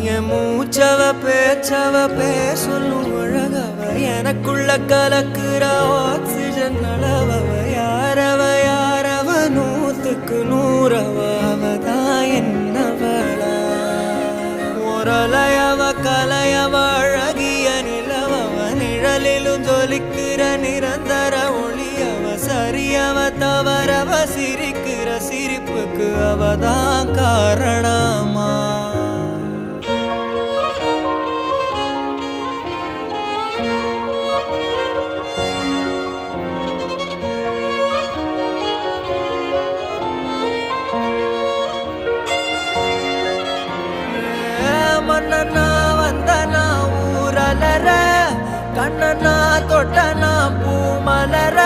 என் மூச்சவ பேச்சவ பேசலும் அழகவ எனக்குள்ள கலக்குற ஆக்சிஜன் அளவவ யாரவ நூத்துக்கு நூறவ அவதான் என்னவளா ஒரலையவ கலையவ அழகிய நிலவவ நிழலிலும் ஜொலிக்கிற நிரந்தர ஒளியவ சரியவ தவறவ சிரிக்கிற சிரிப்புக்கு அவதான் காரணமா மன்னனா வந்தனா ஊரலர கண்ணனா தொட்டனா பூ மலர